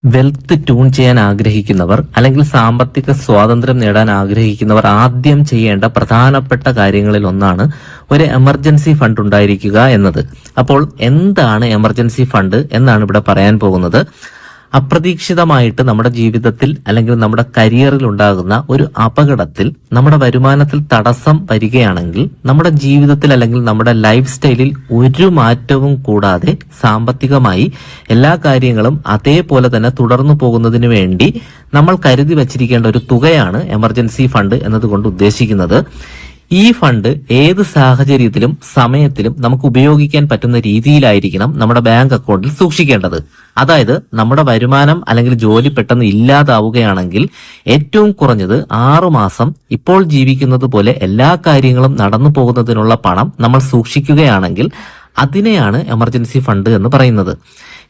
Wealth tune ചെയ്യാൻ ആഗ്രഹിക്കുന്നവർ അല്ലെങ്കിൽ സാമ്പത്തിക സ്വാതന്ത്ര്യം നേടാൻ ആഗ്രഹിക്കുന്നവർ ആദ്യം ചെയ്യേണ്ട പ്രധാനപ്പെട്ട കാര്യങ്ങളിൽ ഒന്നാണ് ഒരു എമർജൻസി ഫണ്ട് ഉണ്ടായിരിക്കുക എന്നത്. അപ്പോൾ എന്താണ് എമർജൻസി ഫണ്ട് എന്നാണ് ഇവിടെ പറയാൻ പോകുന്നത്. അപ്രതീക്ഷിതമായിട്ട് നമ്മുടെ ജീവിതത്തിൽ അല്ലെങ്കിൽ നമ്മുടെ കരിയറിൽ ഉണ്ടാകുന്ന ഒരു അപകടത്തിൽ നമ്മുടെ വരുമാനത്തിൽ തടസ്സം വരികയാണെങ്കിൽ നമ്മുടെ ജീവിതത്തിൽ അല്ലെങ്കിൽ നമ്മുടെ ലൈഫ് സ്റ്റൈലിൽ ഒരു മാറ്റവും കൂടാതെ സാമ്പത്തികമായി എല്ലാ കാര്യങ്ങളും അതേപോലെ തന്നെ തുടർന്നു പോകുന്നതിന് വേണ്ടി നമ്മൾ കരുതി വച്ചിരിക്കേണ്ട ഒരു തുകയാണ് എമർജൻസി ഫണ്ട് എന്നതുകൊണ്ട് ഉദ്ദേശിക്കുന്നത്. ഈ ഫണ്ട് ഏത് സാഹചര്യത്തിലും സമയത്തിലും നമുക്ക് ഉപയോഗിക്കാൻ പറ്റുന്ന രീതിയിലായിരിക്കണം നമ്മുടെ ബാങ്ക് അക്കൗണ്ടിൽ സൂക്ഷിക്കേണ്ടത്. അതായത് നമ്മുടെ വരുമാനം അല്ലെങ്കിൽ ജോലി പെട്ടെന്ന് ഇല്ലാതാവുകയാണെങ്കിൽ ഏറ്റവും കുറഞ്ഞത് 6 മാസം ഇപ്പോൾ ജീവിക്കുന്നത് പോലെ എല്ലാ കാര്യങ്ങളും നടന്നു പോകുന്നതിനുള്ള പണം നമ്മൾ സൂക്ഷിക്കുകയാണെങ്കിൽ അതിനെയാണ് എമർജൻസി ഫണ്ട് എന്ന് പറയുന്നത്.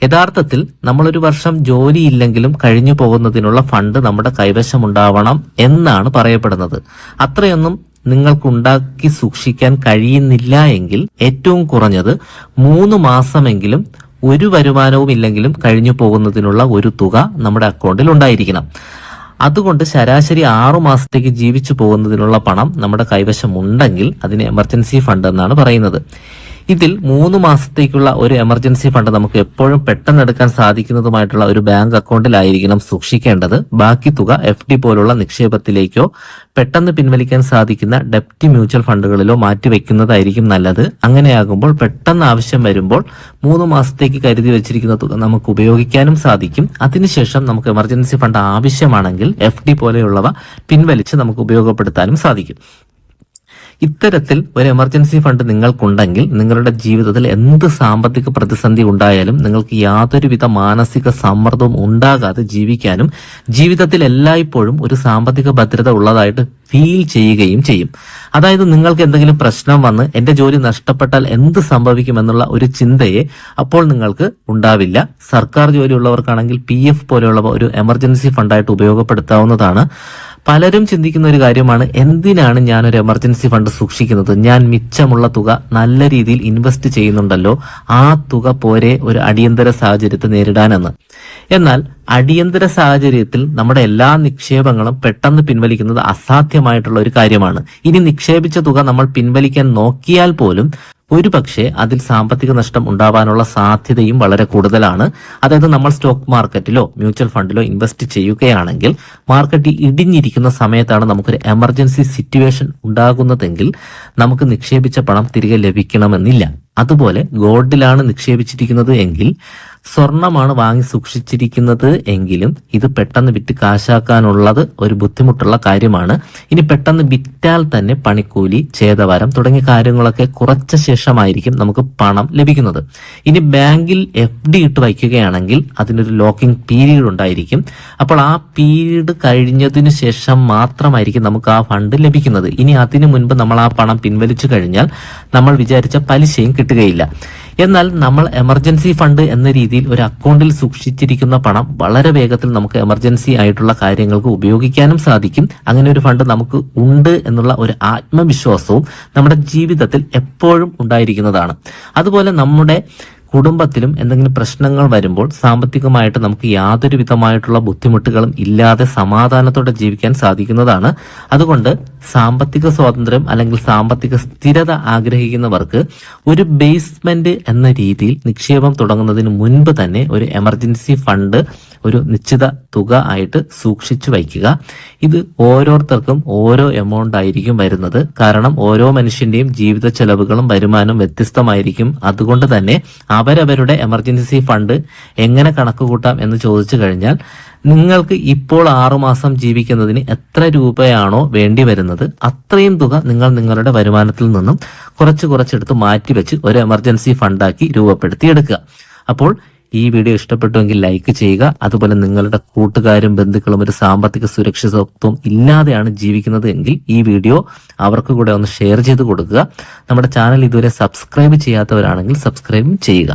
യഥാർത്ഥത്തിൽ നമ്മളൊരു വർഷം ജോലിയില്ലെങ്കിലും കഴിഞ്ഞു പോകുന്നതിനുള്ള ഫണ്ട് നമ്മുടെ കൈവശമുണ്ടാവണം എന്നാണ് പറയപ്പെടുന്നത്. അത്രയൊന്നും നിങ്ങൾക്കുണ്ടാക്കി സൂക്ഷിക്കാൻ കഴിയുന്നില്ല എങ്കിൽ ഏറ്റവും കുറഞ്ഞത് 3 മാസമെങ്കിലും ഒരു വരുമാനവും ഇല്ലെങ്കിലും കഴിഞ്ഞു പോകുന്നതിനുള്ള ഒരു തുക നമ്മുടെ അക്കൗണ്ടിൽ ഉണ്ടായിരിക്കണം. അതുകൊണ്ട് ശരാശരി 6 മാസത്തേക്ക് ജീവിച്ചു പോകുന്നതിനുള്ള പണം നമ്മുടെ കൈവശം ഉണ്ടെങ്കിൽ അതിന് എമർജൻസി ഫണ്ട് എന്നാണ് പറയുന്നത്. ഇതിൽ 3 മാസത്തേക്കുള്ള ഒരു എമർജൻസി ഫണ്ട് നമുക്ക് എപ്പോഴും പെട്ടെന്ന് എടുക്കാൻ സാധിക്കുന്നതുമായിട്ടുള്ള ഒരു ബാങ്ക് അക്കൗണ്ടിലായിരിക്കണം സൂക്ഷിക്കേണ്ടത്. ബാക്കി തുക FD പോലുള്ള നിക്ഷേപത്തിലേക്കോ പെട്ടെന്ന് പിൻവലിക്കാൻ സാധിക്കുന്ന ഡെപ്റ്റ് മ്യൂച്വൽ ഫണ്ടുകളിലോ മാറ്റിവെക്കുന്നതായിരിക്കും നല്ലത്. അങ്ങനെയാകുമ്പോൾ പെട്ടെന്ന് ആവശ്യം വരുമ്പോൾ 3 മാസത്തേക്ക് കരുതി വെച്ചിരിക്കുന്ന തുക നമുക്ക് ഉപയോഗിക്കാനും സാധിക്കും. അതിനുശേഷം നമുക്ക് എമർജൻസി ഫണ്ട് ആവശ്യമാണെങ്കിൽ FD പോലെയുള്ളവ പിൻവലിച്ച് നമുക്ക് ഉപയോഗപ്പെടുത്താനും സാധിക്കും. ഇത്തരത്തിൽ ഒരു എമർജൻസി ഫണ്ട് നിങ്ങൾക്കുണ്ടെങ്കിൽ നിങ്ങളുടെ ജീവിതത്തിൽ എന്ത് സാമ്പത്തിക പ്രതിസന്ധി ഉണ്ടായാലും നിങ്ങൾക്ക് യാതൊരുവിധ മാനസിക സമ്മർദ്ദവും ഉണ്ടാകാതെ ജീവിക്കാനും ജീവിതത്തിൽ എല്ലായ്പ്പോഴും ഒരു സാമ്പത്തിക ഭദ്രത ഉള്ളതായിട്ട് ഫീൽ ചെയ്യുകയും ചെയ്യും. അതായത് നിങ്ങൾക്ക് എന്തെങ്കിലും പ്രശ്നം വന്ന് എന്റെ ജോലി നഷ്ടപ്പെട്ടാൽ എന്ത് സംഭവിക്കുമെന്നുള്ള ഒരു ചിന്തയെ അപ്പോൾ നിങ്ങൾക്ക് ഉണ്ടാവില്ല. സർക്കാർ ജോലിയുള്ളവർക്കാണെങ്കിൽ PF പോലെയുള്ളവ ഒരു എമർജൻസി ഫണ്ടായിട്ട് ഉപയോഗപ്പെടുത്താവുന്നതാണ്. പലരും ചിന്തിക്കുന്ന ഒരു കാര്യമാണ്, എന്തിനാണ് ഞാനൊരു എമർജൻസി ഫണ്ട് സൂക്ഷിക്കുന്നത്? ഞാൻ മിച്ചമുള്ള തുക നല്ല രീതിയിൽ ഇൻവെസ്റ്റ് ചെയ്യുന്നുണ്ടല്ലോ, ആ തുക പോരെ ഒരു അടിയന്തര സാഹചര്യത്തെ നേരിടാനെന്ന്. എന്നാൽ അടിയന്തര സാഹചര്യത്തിൽ നമ്മുടെ എല്ലാ നിക്ഷേപങ്ങളും പെട്ടെന്ന് പിൻവലിക്കുന്നത് അസാധ്യമായിട്ടുള്ള ഒരു കാര്യമാണ്. ഇനി നിക്ഷേപിച്ച തുക നമ്മൾ പിൻവലിക്കാൻ നോക്കിയാൽ പോലും ഒരുപക്ഷെ അതിൽ സാമ്പത്തിക നഷ്ടം ഉണ്ടാവാനുള്ള സാധ്യതയും വളരെ കൂടുതലാണ്. അതായത് നമ്മൾ സ്റ്റോക്ക് മാർക്കറ്റിലോ മ്യൂച്വൽ ഫണ്ടിലോ ഇൻവെസ്റ്റ് ചെയ്യുകയാണെങ്കിൽ മാർക്കറ്റ് ഇടിഞ്ഞിരിക്കുന്ന സമയത്താണ് നമുക്കൊരു എമർജൻസി സിറ്റുവേഷൻ ഉണ്ടാകുന്നതെങ്കിൽ നമുക്ക് നിക്ഷേപിച്ച പണം തിരികെ ലഭിക്കണമെന്നില്ല. അതുപോലെ ഗോൾഡിലാണ് നിക്ഷേപിച്ചിരിക്കുന്നത് എങ്കിൽ, സ്വർണമാണ് വാങ്ങി സൂക്ഷിച്ചിരിക്കുന്നത് എങ്കിലും ഇത് പെട്ടെന്ന് വിറ്റ് കാശാക്കാനുള്ളത് ഒരു ബുദ്ധിമുട്ടുള്ള കാര്യമാണ്. ഇനി പെട്ടെന്ന് വിറ്റാൽ തന്നെ പണിക്കൂലി, ഛേദവാരം തുടങ്ങിയ കാര്യങ്ങളൊക്കെ കുറച്ച ശേഷമായിരിക്കും നമുക്ക് പണം ലഭിക്കുന്നത്. ഇനി ബാങ്കിൽ FD ഇട്ട് വയ്ക്കുകയാണെങ്കിൽ അതിനൊരു ലോക്കിംഗ് പീരീഡ് ഉണ്ടായിരിക്കും. അപ്പോൾ ആ പീരീഡ് കഴിഞ്ഞതിന് ശേഷം മാത്രമായിരിക്കും നമുക്ക് ആ ഫണ്ട് ലഭിക്കുന്നത്. ഇനി അതിനു മുൻപ് നമ്മൾ ആ പണം പിൻവലിച്ചു കഴിഞ്ഞാൽ നമ്മൾ വിചാരിച്ച പലിശയും കിട്ടുകയില്ല. എന്നാൽ നമ്മൾ എമർജൻസി ഫണ്ട് എന്ന രീതിയിൽ ഒരു അക്കൗണ്ടിൽ സൂക്ഷിച്ചിരിക്കുന്ന പണം വളരെ വേഗത്തിൽ നമുക്ക് എമർജൻസി ആയിട്ടുള്ള കാര്യങ്ങൾക്ക് ഉപയോഗിക്കാനും സാധിക്കും. അങ്ങനെ ഒരു ഫണ്ട് നമുക്ക് ഉണ്ട് എന്നുള്ള ഒരു ആത്മവിശ്വാസവും നമ്മുടെ ജീവിതത്തിൽ എപ്പോഴും ഉണ്ടായിരിക്കുന്നതാണ്. അതുപോലെ നമ്മുടെ കുടുംബത്തിലും എന്തെങ്കിലും പ്രശ്നങ്ങൾ വരുമ്പോൾ സാമ്പത്തികമായിട്ട് നമുക്ക് യാതൊരു വിധമായിട്ടുള്ള ബുദ്ധിമുട്ടുകളും ഇല്ലാതെ സമാധാനത്തോടെ ജീവിക്കാൻ സാധിക്കുന്നതാണ്. അതുകൊണ്ട് സാമ്പത്തിക സ്വാതന്ത്ര്യം അല്ലെങ്കിൽ സാമ്പത്തിക സ്ഥിരത ആഗ്രഹിക്കുന്നവർക്ക് ഒരു ബേസ്മെന്റ് എന്ന രീതിയിൽ നിക്ഷേപം തുടങ്ങുന്നതിന് മുൻപ് തന്നെ ഒരു എമർജൻസി ഫണ്ട് ഒരു നിശ്ചിത തുക ആയിട്ട് സൂക്ഷിച്ചു വയ്ക്കുക. ഇത് ഓരോരുത്തർക്കും ഓരോ എമൗണ്ട് ആയിരിക്കും വരുന്നത്. കാരണം ഓരോ മനുഷ്യന്റെയും ജീവിത ചെലവുകളും വരുമാനവും വ്യത്യസ്തമായിരിക്കും. അതുകൊണ്ട് തന്നെ അവരവരുടെ എമർജൻസി ഫണ്ട് എങ്ങനെ കണക്ക് കൂട്ടാം എന്ന് ചോദിച്ചു കഴിഞ്ഞാൽ, നിങ്ങൾക്ക് ഇപ്പോൾ 6 മാസം ജീവിക്കുന്നതിന് എത്ര രൂപയാണോ വേണ്ടി വരുന്നത് അത്രയും തുക നിങ്ങൾ നിങ്ങളുടെ വരുമാനത്തിൽ നിന്നും കുറച്ചെടുത്ത് മാറ്റിവെച്ച് ഒരു എമർജൻസി ഫണ്ടാക്കി രൂപപ്പെടുത്തിയെടുക്കുക. അപ്പോൾ ഈ വീഡിയോ ഇഷ്ടപ്പെട്ടുവെങ്കിൽ ലൈക്ക് ചെയ്യുക. അതുപോലെ നിങ്ങളുടെ കൂട്ടുകാരും ബന്ധുക്കളും ഒരു സാമ്പത്തിക സുരക്ഷിതത്വം ഇല്ലാതെയാണ് ജീവിക്കുന്നത് എങ്കിൽ ഈ വീഡിയോ അവർക്ക് കൂടെ ഒന്ന് ഷെയർ ചെയ്ത് കൊടുക്കുക. നമ്മുടെ ചാനൽ ഇതുവരെ സബ്സ്ക്രൈബ് ചെയ്യാത്തവരാണെങ്കിൽ സബ്സ്ക്രൈബ് ചെയ്യുക.